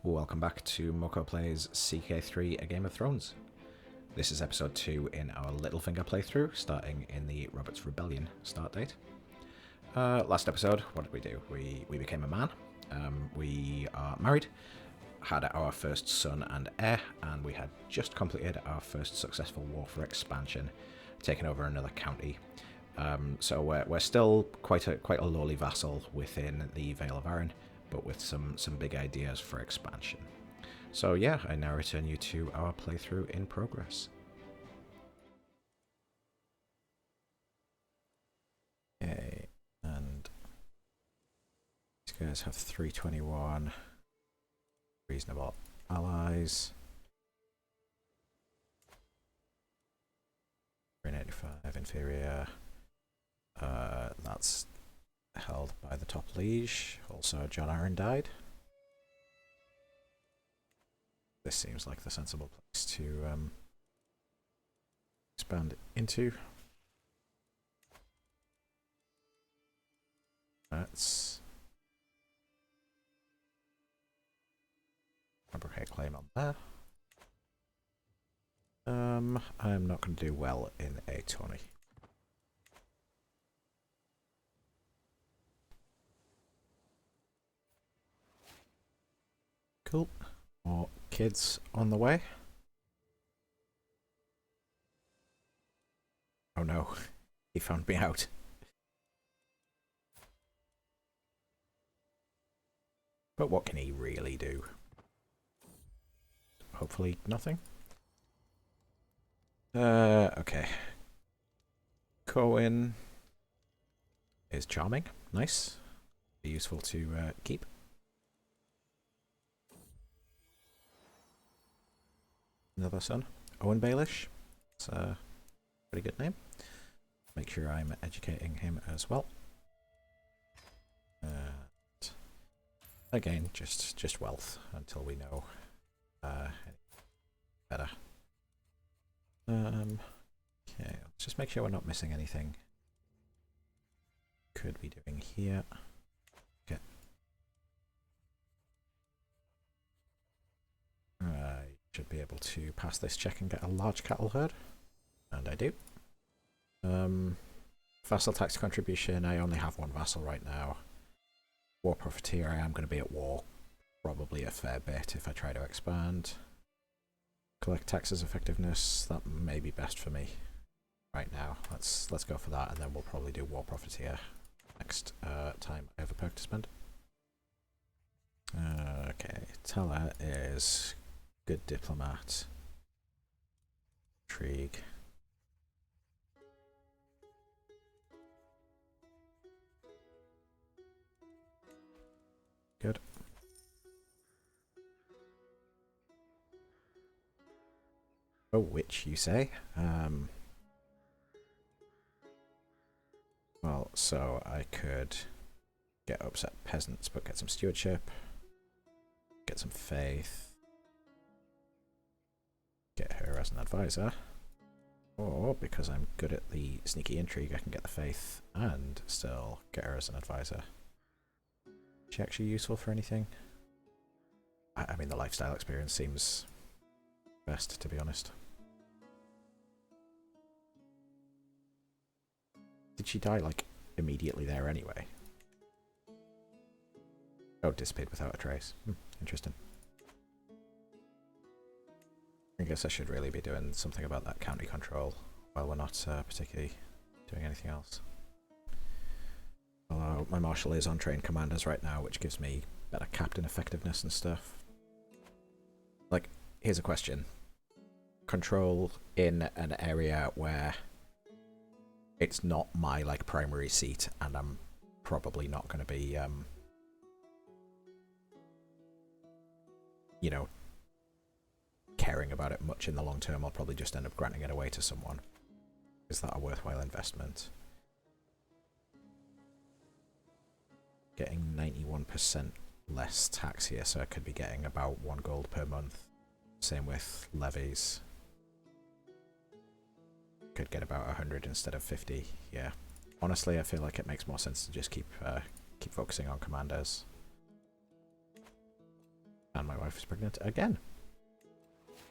welcome back to Mukor Plays CK3 A Game of Thrones. This is episode 2 in our Littlefinger playthrough, starting in the Robert's Rebellion start date. Last episode, what did we do? We became a man, we are married, had our first son and heir, and we had just completed our first successful war for expansion, taking over another county. So we're still quite a lowly vassal within the Vale of Arryn, but with some big ideas for expansion. So yeah, I now return you to our playthrough in progress. Okay, and these guys have 321 reasonable allies. 385 inferior. That's held by the top liege. Also, John Arryn died. This seems like the sensible place to expand into. Let's fabricate claim on there. I'm not going to do well in a tourney. Cool. More kids on the way. Oh no, he found me out. But what can he really do? Hopefully nothing. Okay. Cohen is charming. Nice. Be useful to keep. Another son, Owen Baelish. It's a pretty good name. Make sure I'm educating him as well. Again, just wealth until we know better. Okay, let's just make sure we're not missing anything. Could be doing here. Okay. Should be able to pass this check and get a large cattle herd, and I do. Vassal tax contribution, I only have one vassal right now. War profiteer, I am going to be at war probably a fair bit if I try to expand. Collect taxes effectiveness, that may be best for me right now. Let's go for that, and then we'll probably do war profiteer next time I have a perk to spend. Okay, Teller is good diplomat. Intrigue. Good. Oh, which you say? Well, so I could get upset peasants, but get some stewardship, get some faith. Get her as an advisor, or because I'm good at the sneaky intrigue, I can get the faith and still get her as an advisor. Is she actually useful for anything? I mean, the lifestyle experience seems best, to be honest. Did she die, like, immediately there anyway? Oh, disappeared without a trace. Interesting. I guess I should really be doing something about that county control while we're not particularly doing anything else. Although my marshal is on trained commanders right now, which gives me better captain effectiveness and stuff. Like, here's a question. Control in an area where it's not my, like, primary seat, and I'm probably not going to be, you know, caring about it much in the long term. I'll probably just end up granting it away to someone. Is that a worthwhile investment? Getting 91% less tax here, so I could be getting about 1 gold per month. Same with levies. Could get about 100 instead of 50. Yeah. Honestly, I feel like it makes more sense to just keep focusing on commanders. And my wife is pregnant again.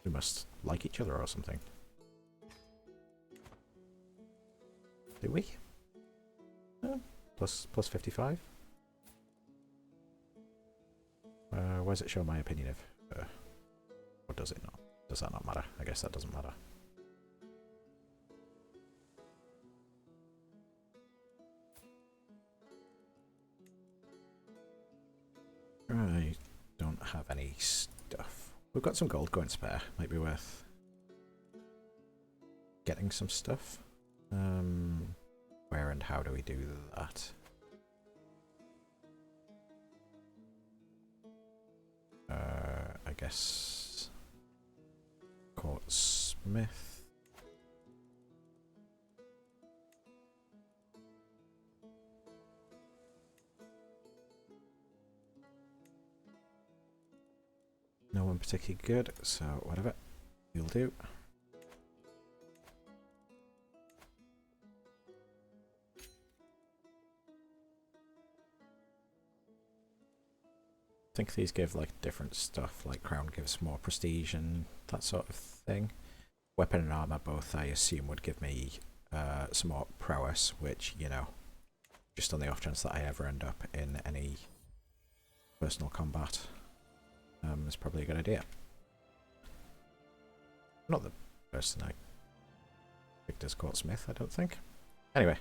We must like each other or something. Do we? Plus 55? Where does it show my opinion of... or does it not? Does that not matter? I guess that doesn't matter. I don't have any stuff. We've got some gold going spare. Might be worth getting some stuff. Where and how do we do that? I guess Court Smith. No one particularly good, so whatever. You'll do. I think these give like different stuff, like Crown gives more prestige and that sort of thing. Weapon and armor both, I assume, would give me some more prowess, which, you know, just on the off chance that I ever end up in any personal combat, is probably a good idea. Not the person I picked as Court Smith, I don't think. Anyway,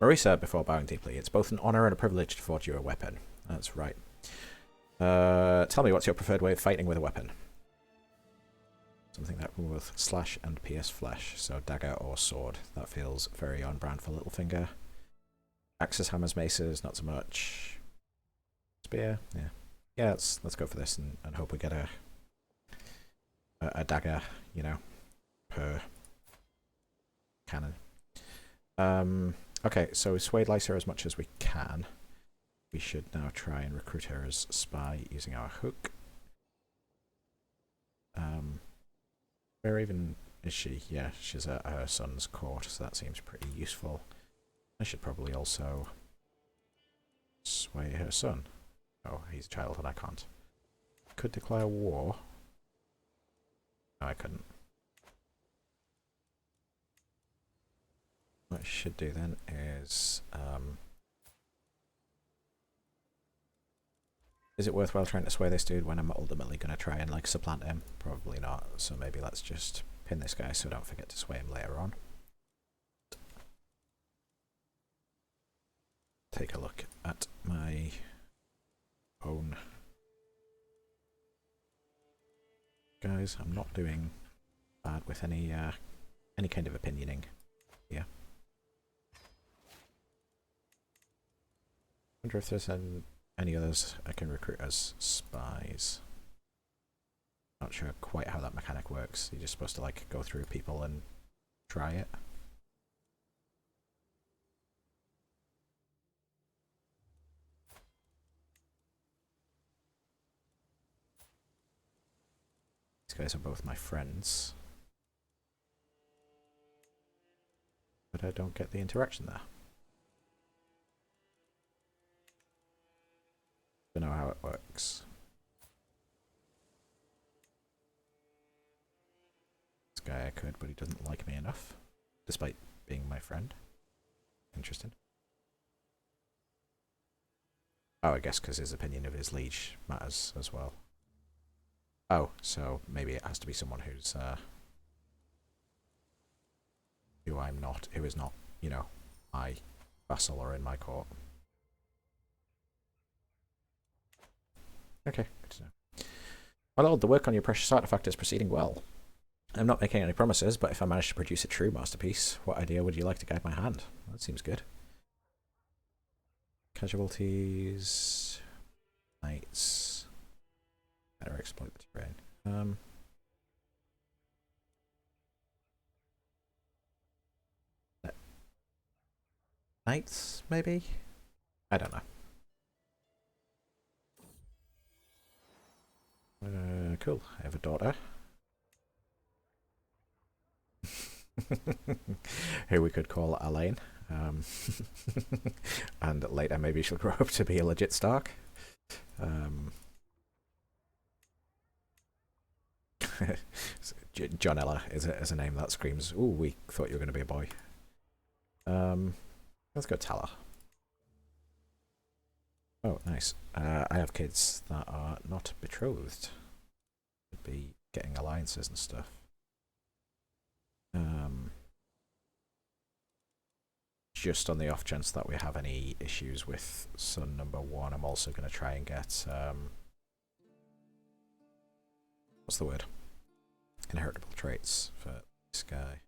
Marisa, before bowing deeply, it's both an honour and a privilege to forge you a weapon. That's right. Tell me, what's your preferred way of fighting with a weapon? Something that will both slash and pierce flesh, so dagger or sword. That feels very on brand for Littlefinger. Axes, hammers, maces, not so much. Spear, yeah. Yeah, let's go for this and hope we get a dagger, you know, per cannon. Okay, so we swayed Lysa as much as we can. We should now try and recruit her as spy using our hook. Where even is she? Yeah, she's at her son's court, so that seems pretty useful. I should probably also sway her son. Oh, he's a child and I can't. Could declare war. No, I couldn't. What I should do then is it worthwhile trying to sway this dude when I'm ultimately going to try and like supplant him? Probably not, so maybe let's just pin this guy so don't forget to sway him later on. Take a look at my own... Guys, I'm not doing bad with any kind of opinioning here. Wonder if there's any others I can recruit as spies. Not sure quite how that mechanic works. You're just supposed to like go through people and try it. These guys are both my friends. But I don't get the interaction there. Don't know how it works. This guy I could, but he doesn't like me enough, despite being my friend. Interesting. Oh, I guess because his opinion of his liege matters as well. Oh, so maybe it has to be someone who's who is not, you know, my vassal or in my court. Okay, good to know. My lord, the work on your precious artifact is proceeding well. I'm not making any promises, but if I manage to produce a true masterpiece, what idea would you like to guide my hand? That seems good. Casualties... Knights... Better exploit the terrain. Knights, maybe? I don't know. Cool. I have a daughter. Who we could call Elaine. And later maybe she'll grow up to be a legit Stark. Johnella is a name that screams, ooh, we thought you were going to be a boy. Let's go Tala. Oh, nice. I have kids that are not betrothed. Could be getting alliances and stuff. Just on the off chance that we have any issues with son number 1, I'm also going to try and get what's the word? Inheritable traits for this guy.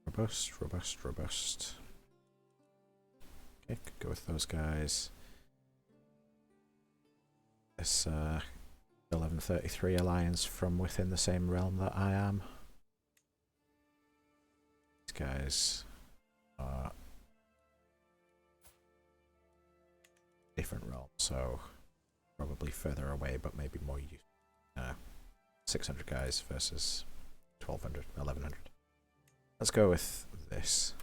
Robust, robust, robust. Okay, could go with those guys. This 1133 alliance from within the same realm that I am. These guys are different realms, so probably further away, but maybe more useful. 600 guys versus 1200, 1100. Let's go with this.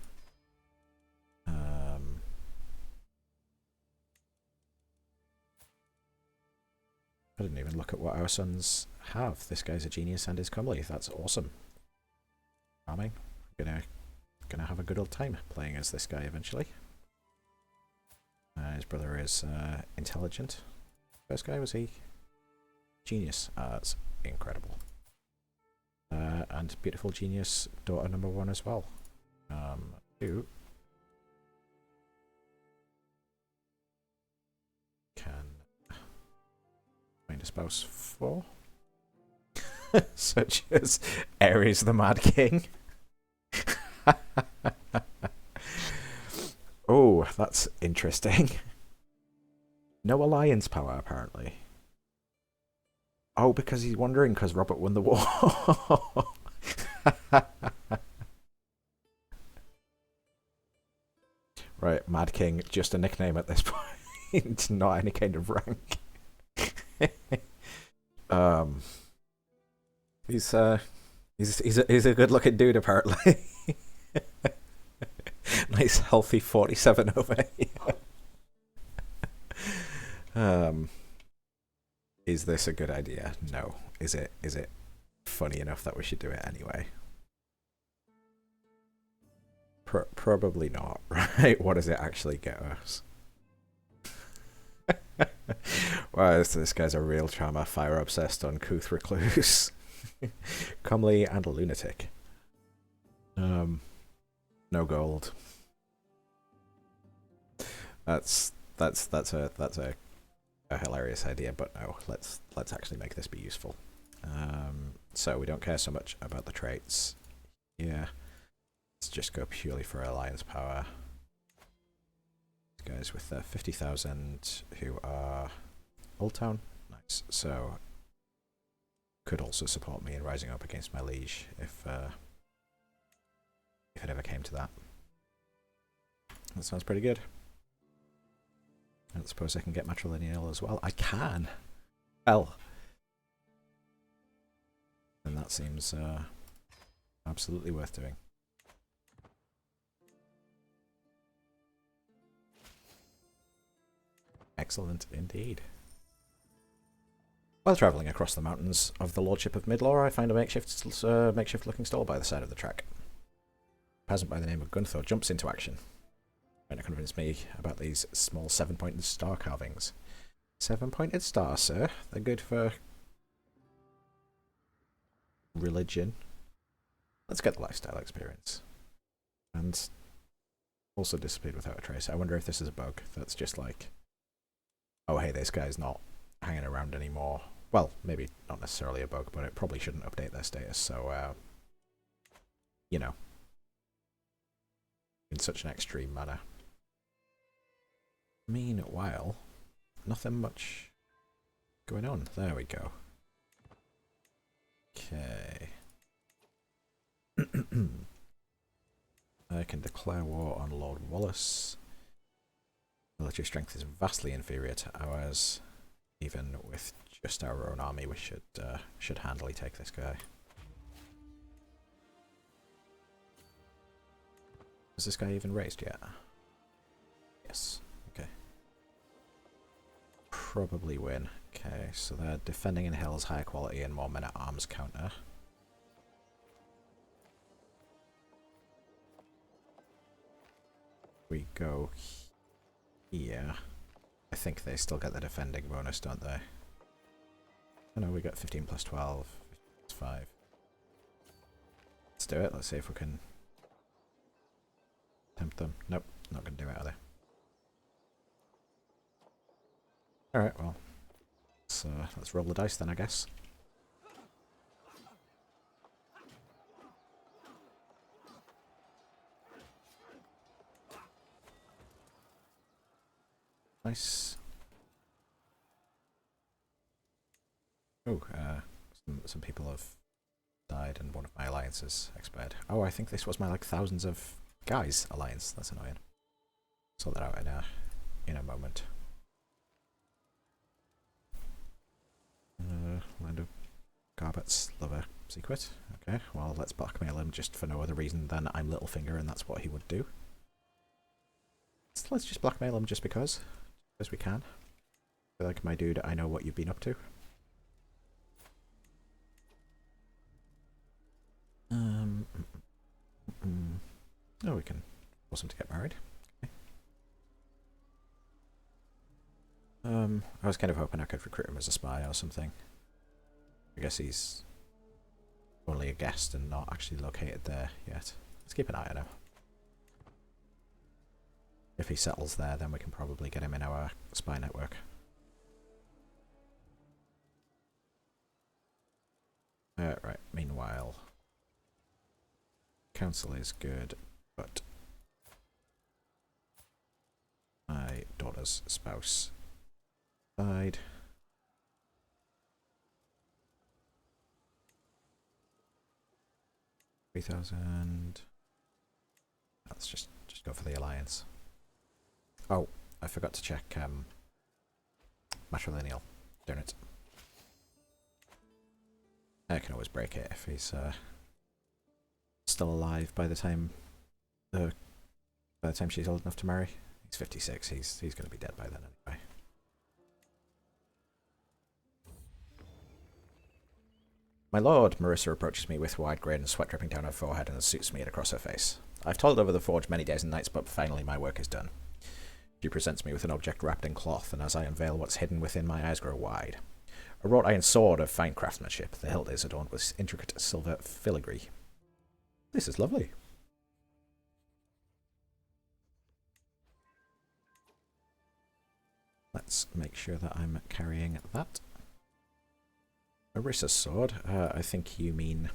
I didn't even look at what our sons have. This guy's a genius and is comely. That's awesome. Charming. Gonna have a good old time playing as this guy eventually. His brother is intelligent. First guy, was he? Genius. That's incredible. And beautiful genius daughter number 1 as well. 2 can find a spouse for, such as Ares the Mad King. Oh, that's interesting. No alliance power, apparently. Oh, because he's wondering because Robert won the war. Right, Mad King, just a nickname at this point, not any kind of rank. He's a good-looking dude, apparently. Nice, healthy 47 over here. Is this a good idea? No. Is it funny enough that we should do it anyway? Probably not, right? What does it actually get us? Wow, this guy's a real charmer, fire obsessed, uncouth recluse, comely and a lunatic. No gold. That's a hilarious idea, but no, let's actually make this be useful. So we don't care so much about the traits. Yeah, let's just go purely for alliance power. These guys with 50,000 who are Old Town, nice. So could also support me in rising up against my liege if it ever came to that. That sounds pretty good. I don't suppose I can get matrilineal as well. I can. Well, and that seems absolutely worth doing. Excellent indeed. While travelling across the mountains of the Lordship of Midlore, I find a makeshift-looking stall by the side of the track. A peasant by the name of Gunthor jumps into action, trying to convince me about these small 7-pointed star carvings. 7-pointed stars, sir. They're good for religion. Let's get the lifestyle experience. And also disappeared without a trace. I wonder if this is a bug that's just like, oh hey, this guy's not hanging around anymore. Well, maybe not necessarily a bug, but it probably shouldn't update their status, so, you know, in such an extreme manner. Meanwhile, nothing much going on. There we go. Okay. I can declare war on Lord Wallace. Military strength is vastly inferior to ours. Even with just our own army, we should handily take this guy. Is this guy even raised yet? Yes. Okay. probably win. Okay, so they're defending in hills, higher quality, and more men at arms counter. We go here. I think they still get the defending bonus, don't they? Oh no, we got 15 plus 12, 15 plus 5. Let's do it. Let's see if we can tempt them. Nope, not going to do it, are they? Alright, well, let's roll the dice then, I guess. Nice. Oh, some people have died and one of my alliances expired. Oh, I think this was my, like, thousands of guys alliance. That's annoying. Sort that out in a moment. Land of Garbets, lover, secret. Okay, well, let's blackmail him just for no other reason than I'm Littlefinger and that's what he would do. So let's just blackmail him just because we can. I feel like, my dude, I know what you've been up to. Oh, we can force him to get married. Okay. I was kind of hoping I could recruit him as a spy or something. I guess he's only a guest and not actually located there yet. Let's keep an eye on him. If he settles there, then we can probably get him in our spy network. Right, meanwhile, council is good, but my daughter's spouse died. $3,000. Let's just go for the alliance. Oh, I forgot to check matrilineal. Darn it. I can always break it if he's still alive by the time she's old enough to marry. He's 56. He's going to be dead by then anyway. My lord, Marissa approaches me with wide grin, sweat dripping down her forehead and a suit smeared across her face. I've toiled over the forge many days and nights, but finally my work is done. She presents me with an object wrapped in cloth, and as I unveil what's hidden within, my eyes grow wide. A wrought iron sword of fine craftsmanship. The hilt is adorned with intricate silver filigree. This is lovely. Let's make sure that I'm carrying that. Marissa's sword. I think you mean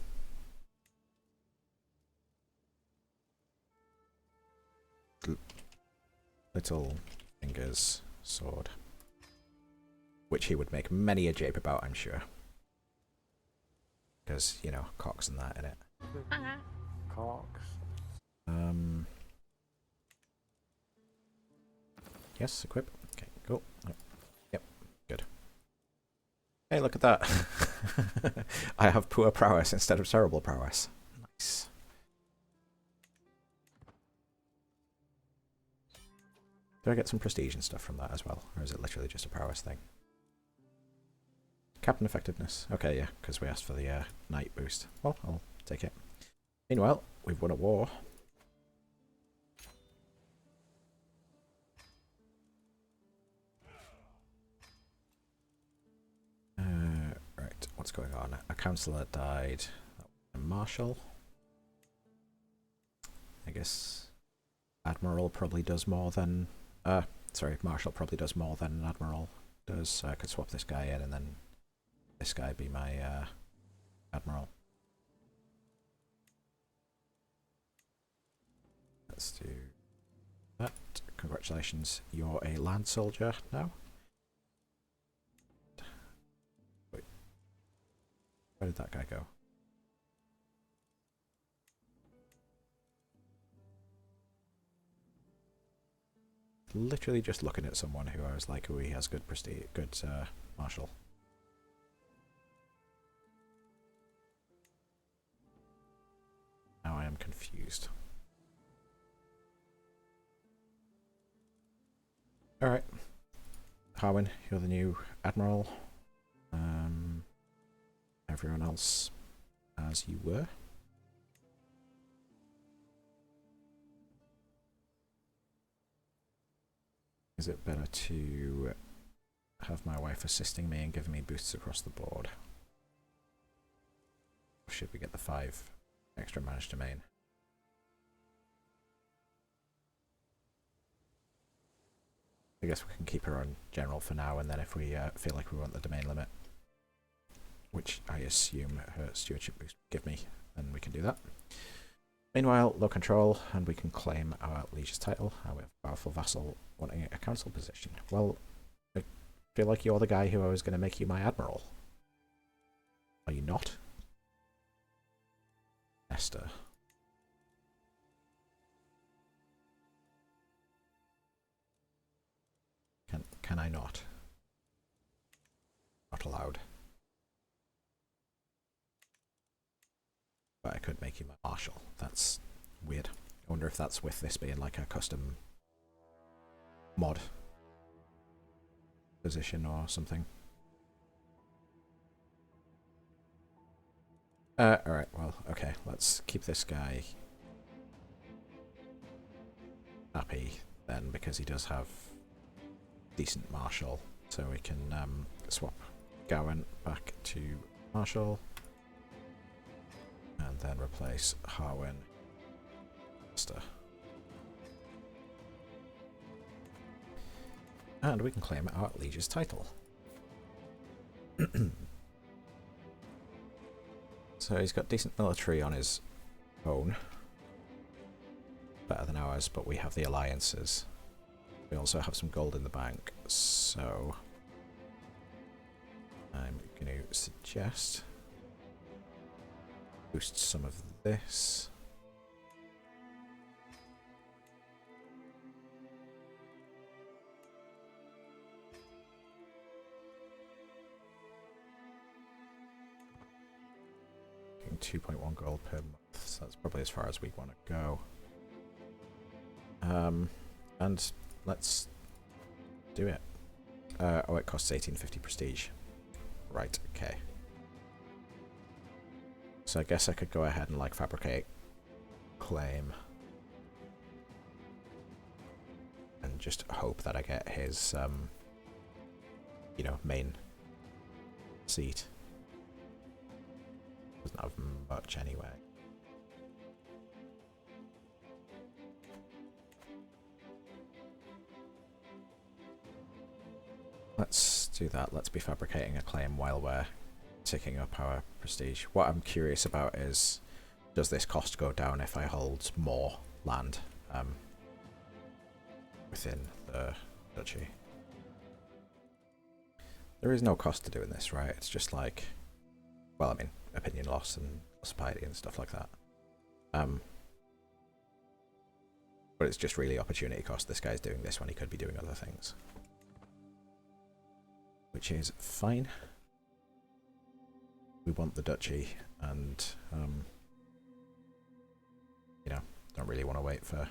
Littlefinger's sword, which he would make many a jape about, I'm sure. Because, you know, cocks and that in it. Cocks. Yes, equip. Okay, cool. Oh, yep, good. Hey, look at that. I have poor prowess instead of terrible prowess. Nice. Do I get some prestige and stuff from that as well? Or is it literally just a prowess thing? Captain effectiveness. Okay, yeah, because we asked for the knight boost. Well, I'll take it. Meanwhile, we've won a war. Right, what's going on? A councillor died. A marshal. I guess admiral probably does more than... sorry, marshal probably does more than an admiral does. So I could swap this guy in and then this guy be my admiral. Let's do that. Congratulations, you're a land soldier now. Wait, where did that guy go? Literally just looking at someone who I was like, oh, he has good prestige, good martial. Now I am confused. Alright. Harwin, you're the new admiral. Everyone else as you were. Is it better to have my wife assisting me and giving me boosts across the board? Or should we get the 5 extra managed domain? I guess we can keep her on general for now, and then if we feel like we want the domain limit, which I assume her stewardship boost would give me, then we can do that. Meanwhile, low control, and we can claim our liege's title. We have a powerful vassal wanting a council position. Well, I feel like you're the guy who I was going to make you my admiral. Are you not? Esther. Can I not? Not allowed. But I could make you my marshal. That's weird. I wonder if that's with this being like a custom mod position or something. Alright, well, okay, let's keep this guy happy then, because he does have decent marshal, so we can swap Gawain back to marshal and then replace Harwin. And we can claim our liege's title. So he's got decent military on his own. Better than ours, but we have the alliances. We also have some gold in the bank, so I'm going to suggest boost some of this. Getting 2.1 gold per month, so that's probably as far as we want to go. And let's do it. Oh, it costs 1850 prestige. Right, okay. So I guess I could go ahead and like fabricate claim and just hope that I get his you know, main seat. Doesn't have much anyway. Let's do that. Let's be fabricating a claim while we're ticking up our prestige. What I'm curious about is, does this cost go down if I hold more land within the duchy? There is no cost to doing this, right? It's just like, well, I mean, opinion loss and loss of piety and stuff like that. But it's just really opportunity cost. This guy's doing this when he could be doing other things. Which is fine. We want the duchy, and you know, don't really want to wait for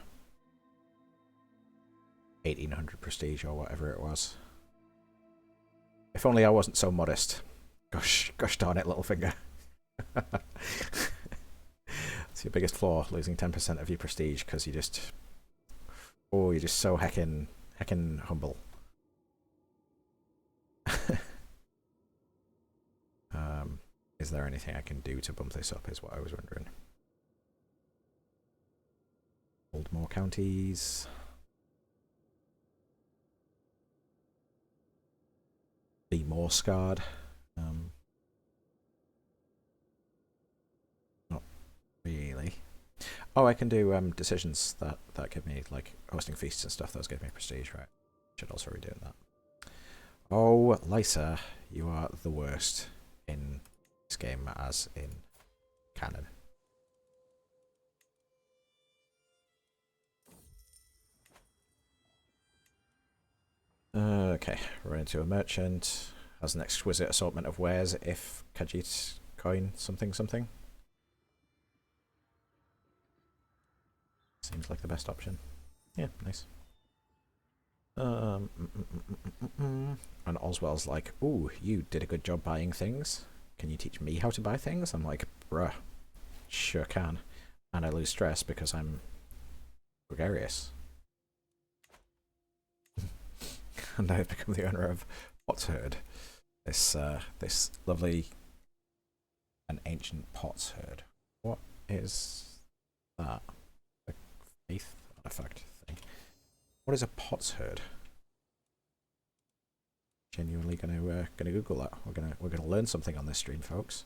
1800 prestige or whatever it was. If only I wasn't so modest. Gosh darn it, Littlefinger. It's your biggest flaw, losing 10% of your prestige because you just, oh, you're just so heckin' humble. Is there anything I can do to bump this up is what I was wondering. Hold more counties. Be more scarred. Not really. Oh, I can do decisions that give me, like, hosting feasts and stuff. Those give me prestige, right? Should also be doing that. Oh, Lysa, you are the worst in this game as in canon. Okay, we're into a merchant. Has an exquisite assortment of wares if Khajiit coin something something. Seems like the best option. Yeah, nice. Oswell's like, ooh, you did a good job buying things. Can you teach me how to buy things? I'm like, bruh, sure can. And I lose stress because I'm gregarious. And I've become the owner of Potsherd. This lovely and ancient potsherd. What is that? A faith artifact thing. What is a potsherd? Genuinely gonna Google that. We're gonna learn something on this stream, folks.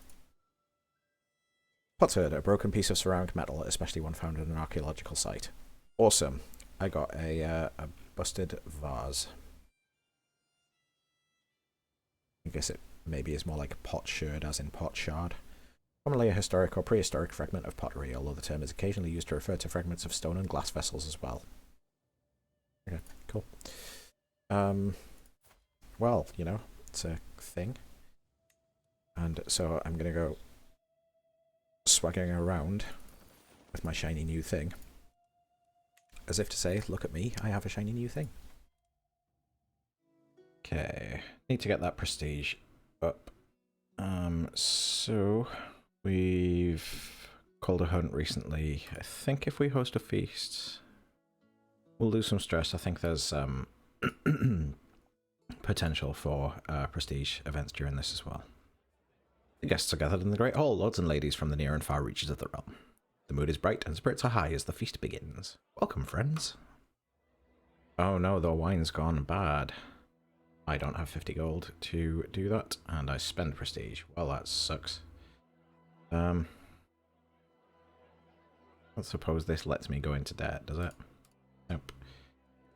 Potsherd, a broken piece of ceramic metal, especially one found in an archaeological site. Awesome. I got a busted vase. I guess it maybe is more like potsherd, as in potshard. Commonly a historic or prehistoric fragment of pottery, although the term is occasionally used to refer to fragments of stone and glass vessels as well. Okay, cool. Well, you know, it's a thing. And so I'm gonna go swaggering around with my shiny new thing. As if to say, look at me, I have a shiny new thing. Okay, need to get that prestige up. So we've called a hunt recently. I think if we host a feast, we'll lose some stress. I think there's potential for prestige events during this as well. The guests are gathered in the Great Hall, lords and ladies from the near and far reaches of the realm. The mood is bright and spirits are high as the feast begins. Welcome, friends. Oh no, the wine's gone bad. I don't have 50 gold to do that, and I spend prestige. Well, that sucks. I don't suppose this lets me go into debt, does it? Nope.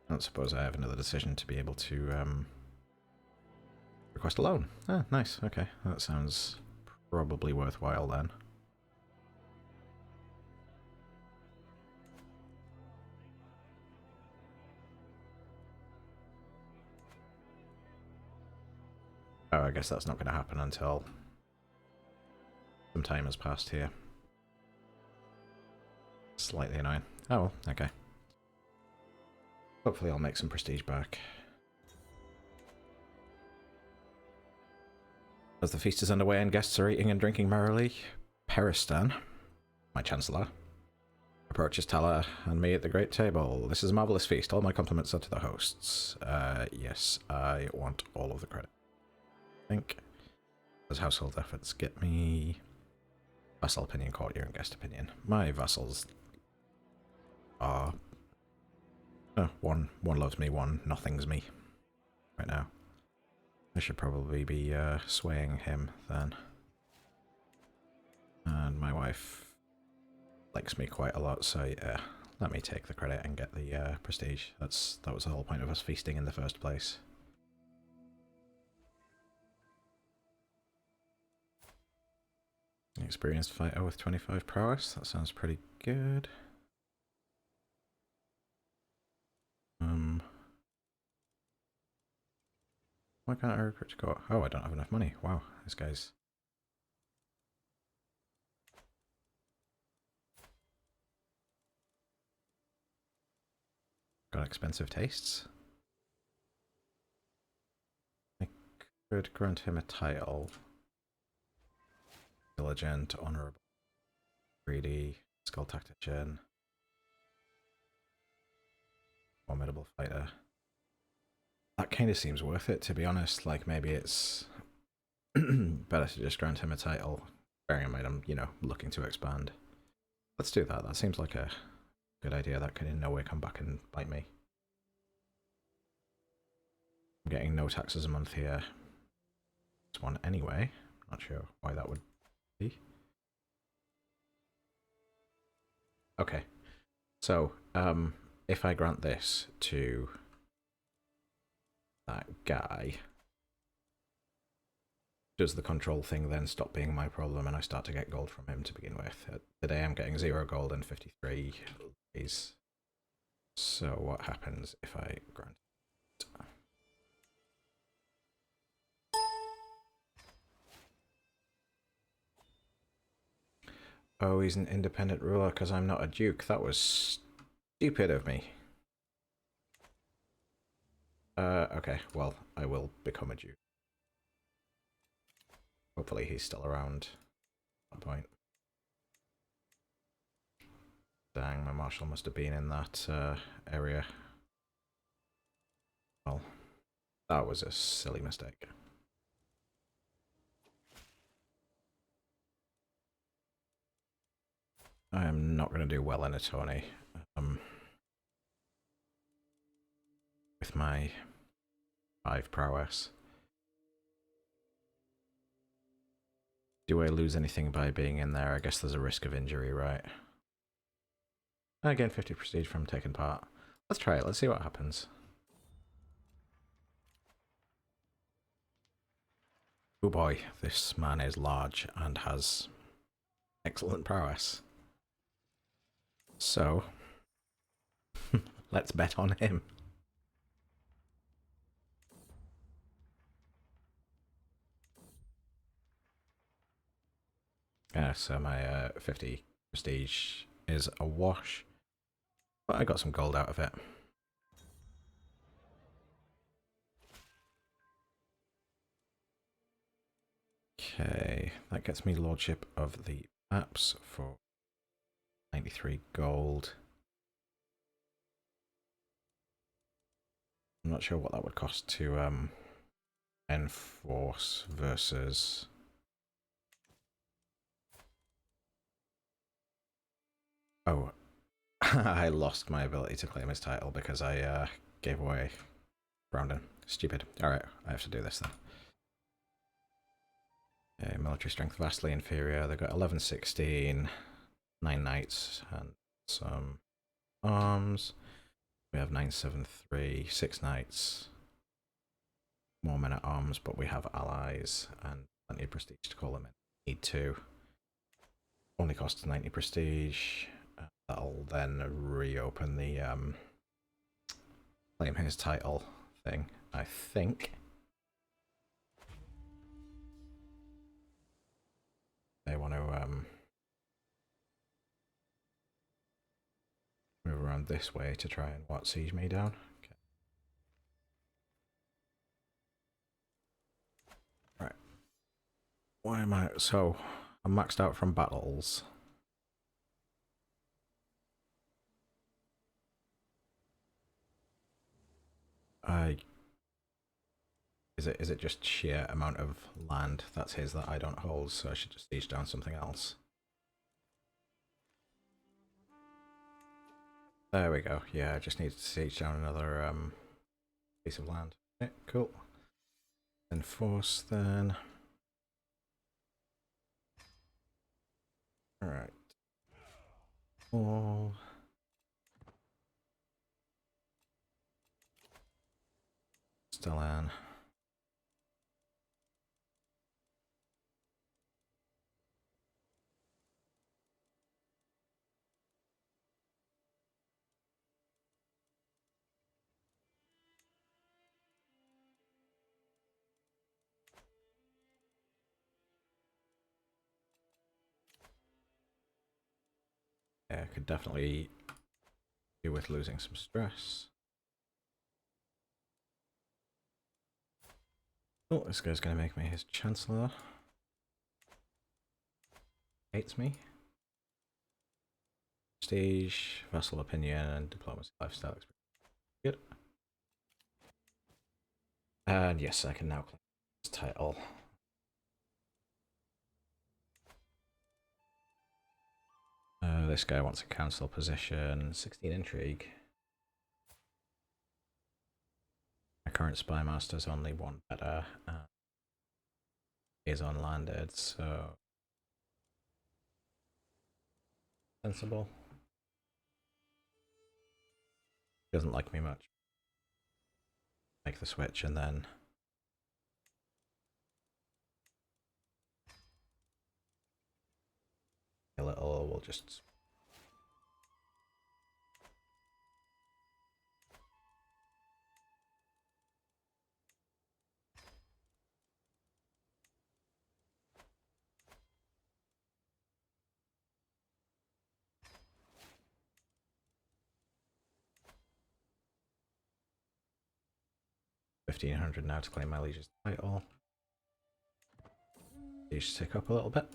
I don't suppose I have another decision to be able to request a loan. Ah, nice. Okay, that sounds probably worthwhile then. Oh, I guess that's not going to happen until some time has passed here. Slightly annoying. Oh well, okay. Hopefully I'll make some prestige back. As the feast is underway and guests are eating and drinking merrily, Peristan, my chancellor, approaches Tala and me at the great table. This is a marvellous feast. All my compliments are to the hosts. Yes, I want all of the credit. I think as household efforts get me vassal opinion, courtier, and guest opinion. My vassals are one loves me, one nothings me right now. I should probably be swaying him then. And my wife likes me quite a lot, so yeah, let me take the credit and get the prestige. That was the whole point of us feasting in the first place. Experienced fighter with 25 prowess. That sounds pretty good. Why can't I recruit to go? Oh, I don't have enough money. Wow, this guy's... got expensive tastes. I could grant him a title. Diligent, honorable, greedy, skilled tactician, formidable fighter. That kind of seems worth it, to be honest. Like, maybe it's better to just grant him a title, bearing in mind I'm, you know, looking to expand. Let's do that. That seems like a good idea. That could in no way come back and bite me. I'm getting no taxes a month here. This one anyway. Not sure why that would be. Okay. So, if I grant this to that guy, does the control thing then stop being my problem and I start to get gold from him to begin with? Today I'm getting 0 gold and 53 days. So what happens if I grant it? Oh, he's an independent ruler because I'm not a duke. That was stupid of me. Okay, well, I will become a duke. Hopefully he's still around at that point. Dang, my marshal must have been in that area. Well, that was a silly mistake. I am not going to do well in a tourney. With my 5 prowess. Do I lose anything by being in there? I guess there's a risk of injury, right? Again, 50 prestige from taking part. Let's try it. Let's see what happens. Oh boy, this man is large and has excellent prowess. So, let's bet on him. Yeah, so my 50 prestige is a wash, but I got some gold out of it. Okay, that gets me Lordship of the Apps for 93 gold. I'm not sure what that would cost to enforce versus... Oh, I lost my ability to claim his title because I gave away Brandon. Stupid. Alright, I have to do this then. Okay, military strength vastly inferior. They've got 11, 16, 9 knights and some arms. We have 9, 7, 3, 6 knights. More men at arms, but we have allies and plenty of prestige to call them in. Need to. Only costs 90 prestige. That'll then reopen the claim his title thing, I think. They want to move around this way to try and what, siege me down? Okay. Right. Why am I... So, I'm maxed out from battles. Is it just sheer amount of land that's his that I don't hold, so I should just siege down something else? There we go. Yeah, I just need to siege down another piece of land. Okay, cool. Enforce then. Alright. All. Stellan. Yeah, I could definitely do with losing some stress. Oh, this guy's going to make me his chancellor. Hates me. Prestige, vassal opinion, and diplomacy lifestyle experience. Good. And yes, I can now claim this title. This guy wants a council position. 16 intrigue. My current spy master's only one better. Is unlanded, so sensible. Doesn't like me much. Make the switch and then a little. We'll just. 1500 now to claim my liege's title. Liege tick up a little bit.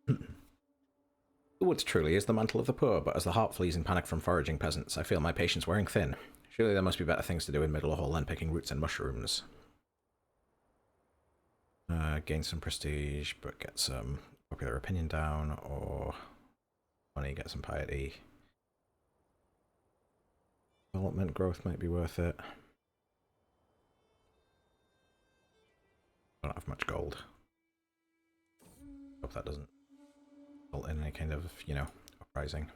The woods truly is the mantle of the poor, but as the heart flees in panic from foraging peasants, I feel my patience wearing thin. Surely there must be better things to do in Middlehall than picking roots and mushrooms. Gain some prestige, but get some popular opinion down, or money, get some piety. Development growth might be worth it. Don't have much gold. Hope that doesn't result in any kind of, you know, uprising.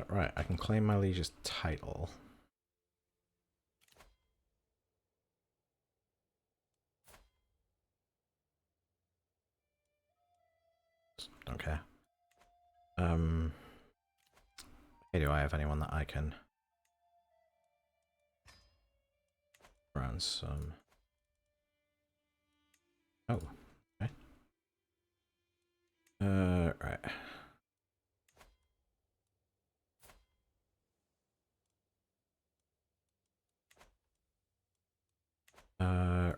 Right, I can claim my liege's title. Don't care. Okay, do I have anyone that I can ransom? Oh, okay. Right.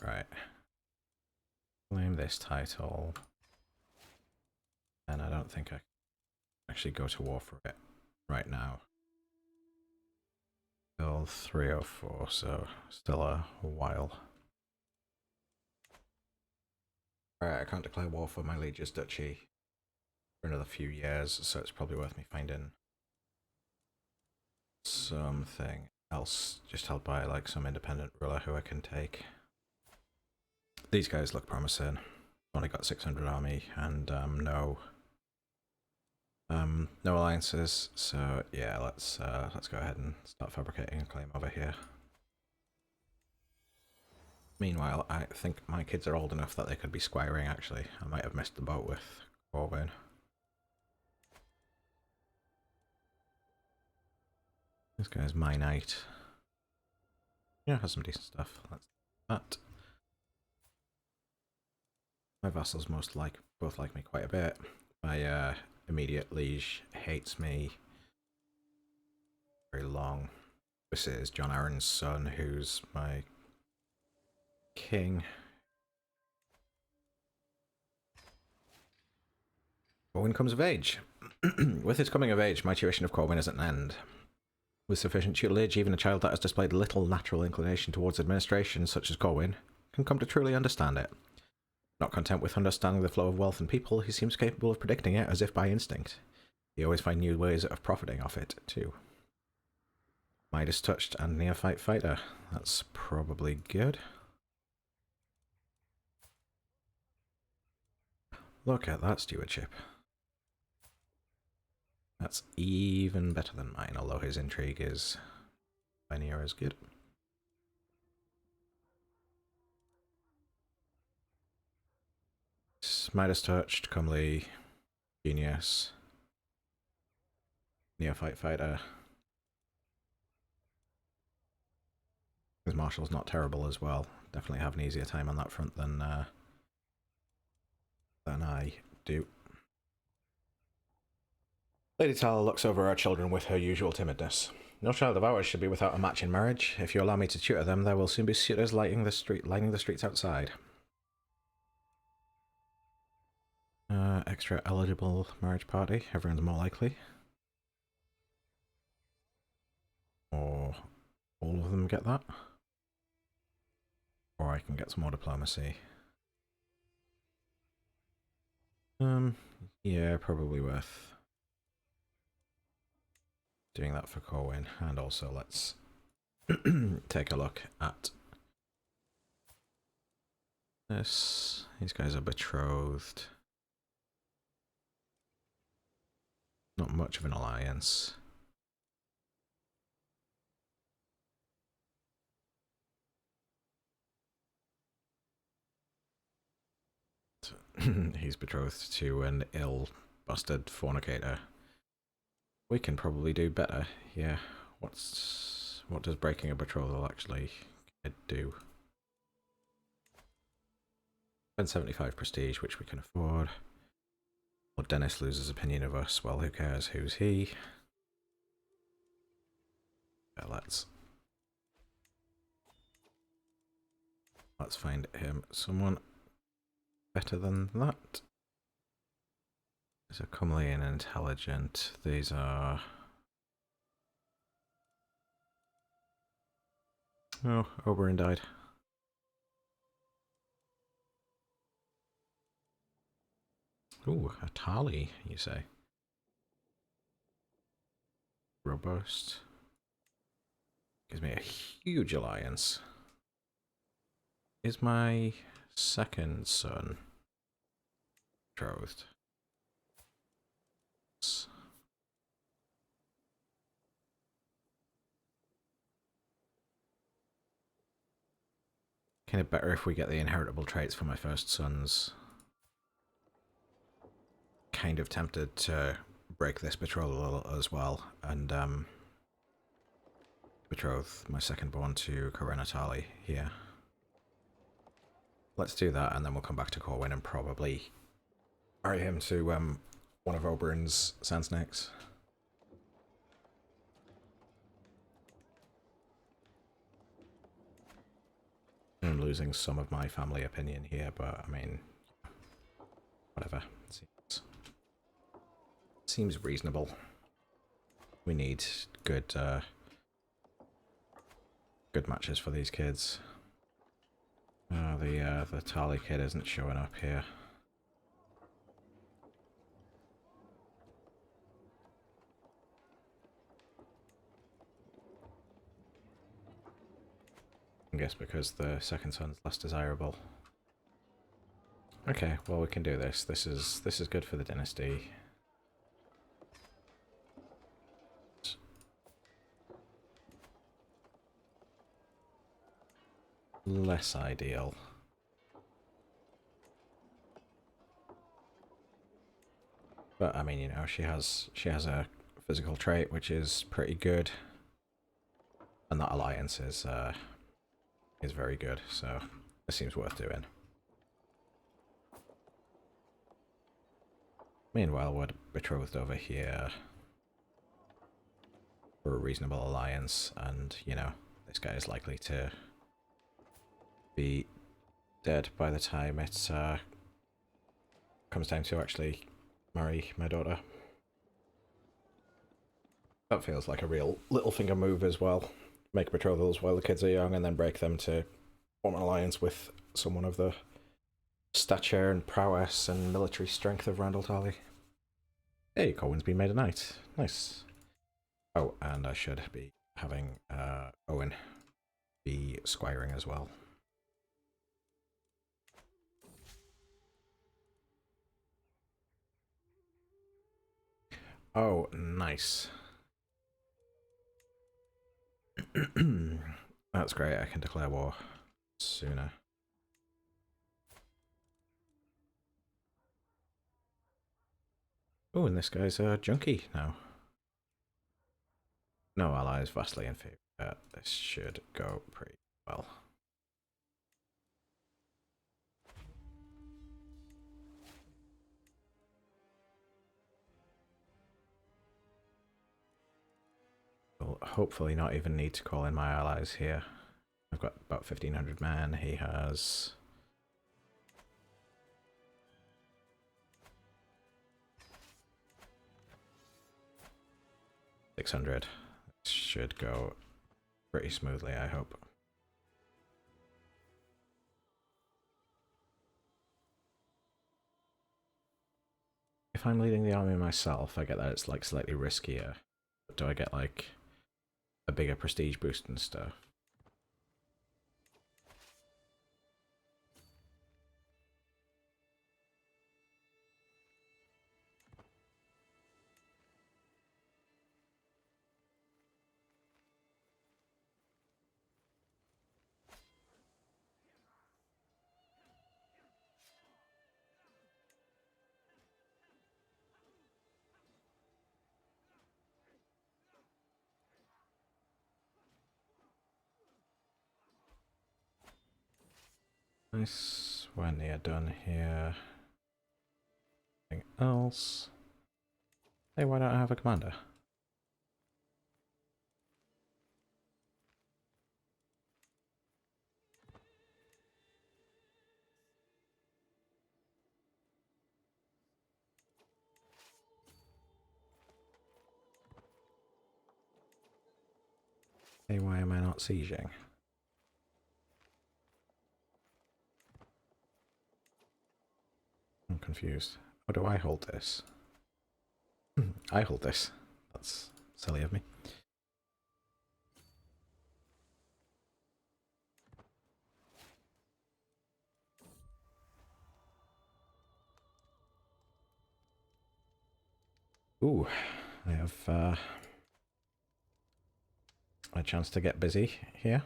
Right. Claim this title. And I don't think I can actually go to war for it right now. Still 304, so still a while. Right, I can't declare war for my liege's duchy for another few years, so it's probably worth me finding something else just held by like some independent ruler who I can take. These guys look promising. Only got 600 army and no alliances, so yeah, let's go ahead and start fabricating a claim over here. Meanwhile, I think my kids are old enough that they could be squiring, actually. I might have missed the boat with Corwin. This guy's my knight. Yeah, has some decent stuff. That's that. My vassals both like me quite a bit. My immediate liege hates me very long. This is John Aaron's son, who's my king. Corwin comes of age. With his coming of age, my tuition of Corwin is at an end. With sufficient tutelage, even a child that has displayed little natural inclination towards administration, such as Corwin, can come to truly understand it. Not content with understanding the flow of wealth and people, he seems capable of predicting it as if by instinct. He always finds new ways of profiting off it, too. Midas touched and neophyte fighter. That's probably good. Look at that stewardship. That's even better than mine, although his intrigue is by near as good. Midas touched, comely, genius, neophyte fighter. His marshal's not terrible as well. Definitely have an easier time on that front than I do. Lady Tala looks over our children with her usual timidness. No child of ours should be without a match in marriage. If you allow me to tutor them, there will soon be suitors lining the streets outside. Extra eligible marriage party. Everyone's more likely. Or all of them get that. Or I can get some more diplomacy. Yeah, probably worth doing that for Corwin. And also let's take a look at this. These guys are betrothed. Not much of an alliance. He's betrothed to an ill-busted fornicator. We can probably do better. Yeah. What does breaking a betrothal actually do? Spend 75 prestige, which we can afford. Or Dennis loses opinion of us. Well, who cares? Who's he? Yeah, let's Let's find him someone better than that. These are comely and intelligent. These are... Oh, Oberyn died. Ooh, a Tali, you say? Robust. Gives me a huge alliance. Is my second son betrothed? Kind of better if we get the inheritable traits for my first sons. Kind of tempted to break this betrothal as well and betroth my second born to Natali here. Let's do that and then we'll come back to Corwin and probably marry him to one of Oberyn's Sand Snakes. I'm losing some of my family opinion here, but I mean, whatever. Seems reasonable. We need good good matches for these kids. The Tali kid isn't showing up here. I guess because the second son's less desirable. Okay, well we can do this. This is good for the dynasty. Less ideal. But I mean, you know, she has a physical trait which is pretty good, and that alliance is very good. So it seems worth doing. Meanwhile, we're betrothed over here for a reasonable alliance, and you know, this guy is likely to be dead by the time it comes time to actually marry my daughter. That feels like a real Littlefinger move as well. Make betrothals while the kids are young and then break them to form an alliance with someone of the stature and prowess and military strength of Randall Tarly. Hey, Corwin's been made a knight. Nice. Oh, and I should be having Owen be squiring as well. Oh, nice. That's great, I can declare war sooner. Oh, and this guy's a junkie now. No allies, vastly inferior. This should go pretty well. We'll hopefully not even need to call in my allies here. I've got about 1,500 men. He has... $600. Should go pretty smoothly, I hope. If I'm leading the army myself, I get that it's like slightly riskier. But do I get like a bigger prestige boost and stuff? Nice. We're near done here. Anything else? Hey, why don't I have a commander? Hey, why am I not sieging? I'm confused. How do I hold this? I hold this. That's silly of me. Ooh, I have a chance to get busy here.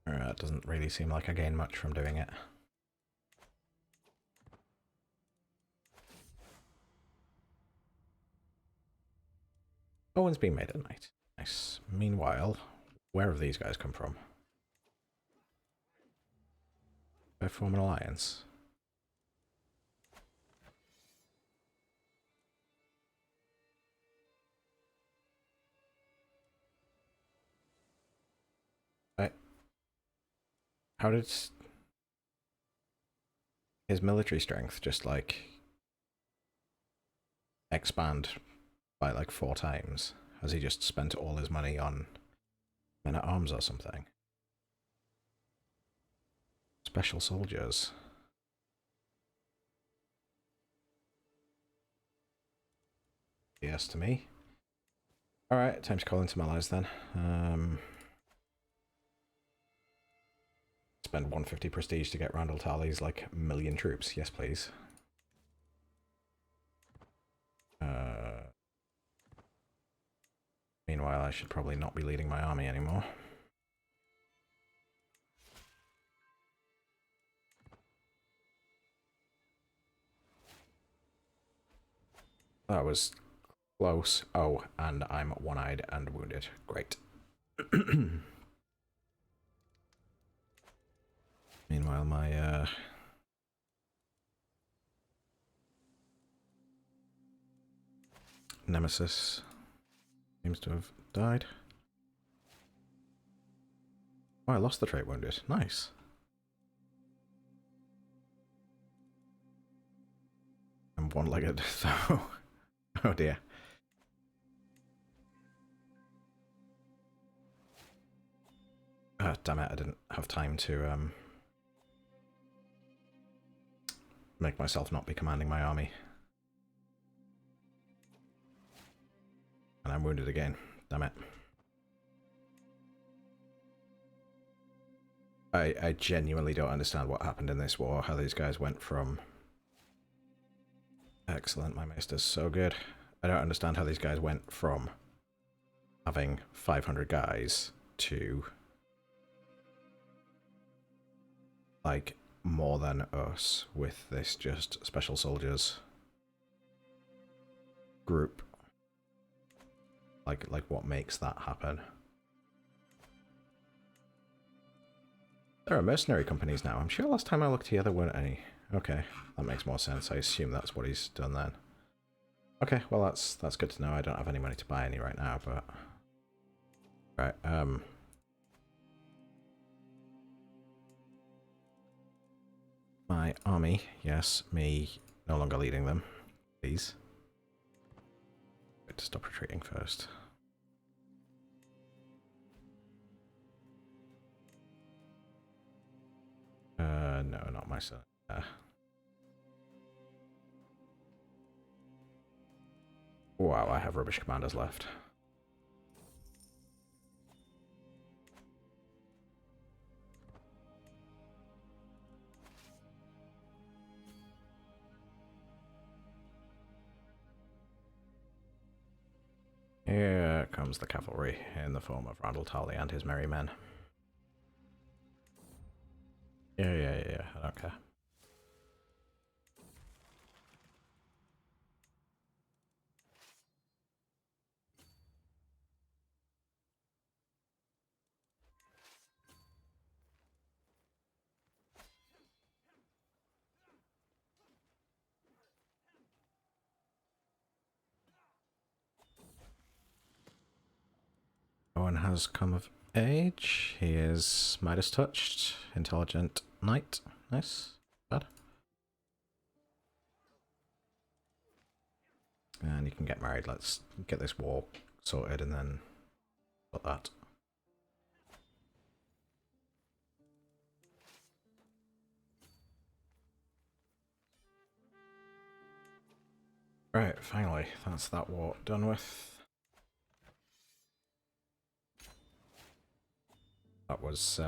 It doesn't really seem like I gain much from doing it. Owen's being made at night. Nice. Meanwhile, where have these guys come from? They form an alliance. How did his military strength just like expand by like 4 times? Has he just spent all his money on men at arms or something? Special soldiers. Yes to me. Alright, time to call in some allies then. Spend 150 prestige to get Randall Tarley's like 1,000,000 troops. Yes, please. Meanwhile, I should probably not be leading my army anymore. That was close. Oh, and I'm one-eyed and wounded. Great. Meanwhile, my nemesis seems to have died. Oh, I lost the trait wounded. Nice. I'm one-legged, though. Oh dear. Damn it, I didn't have time to make myself not be commanding my army. And I'm wounded again. Damn it. I genuinely don't understand what happened in this war, how these guys went from... Excellent, my maester's so good. I don't understand how these guys went from having 500 guys to like more than us with this just special soldiers group. Like what makes that happen? There are mercenary companies now. I'm sure last time I looked here there weren't any. Okay, that makes more sense. I assume that's what he's done then. Okay, well that's good to know. I don't have any money to buy any right now, but right, my army, yes, me no longer leading them, please. To stop retreating first. No, not my son. Wow, I have rubbish commanders left. Here comes the cavalry in the form of Randall Tarley and his merry men. Yeah, I don't care. Owen has come of age. He is Midas touched, intelligent knight. Nice. Bad. And you can get married. Let's get this war sorted and then Got that. Right, finally, that's that war done with. That was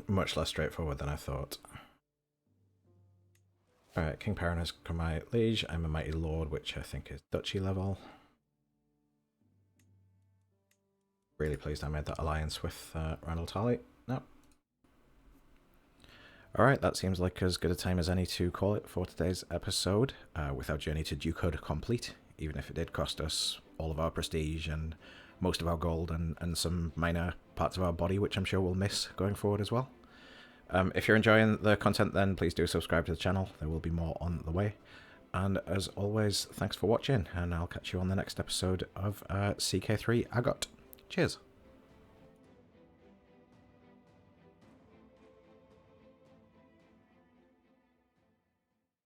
much less straightforward than I thought. Alright, King Perrin has become my liege. I'm a mighty lord, which I think is duchy level. Really pleased I made that alliance with Randall Tally. No. Alright, that seems like as good a time as any to call it for today's episode. With our journey to Dukehood complete, even if it did cost us all of our prestige and most of our gold and some minor parts of our body, which I'm sure we'll miss going forward as well. If you're enjoying the content, then please do subscribe to the channel. There will be more on the way. And as always, thanks for watching, and I'll catch you on the next episode of CK3 Agot. Cheers.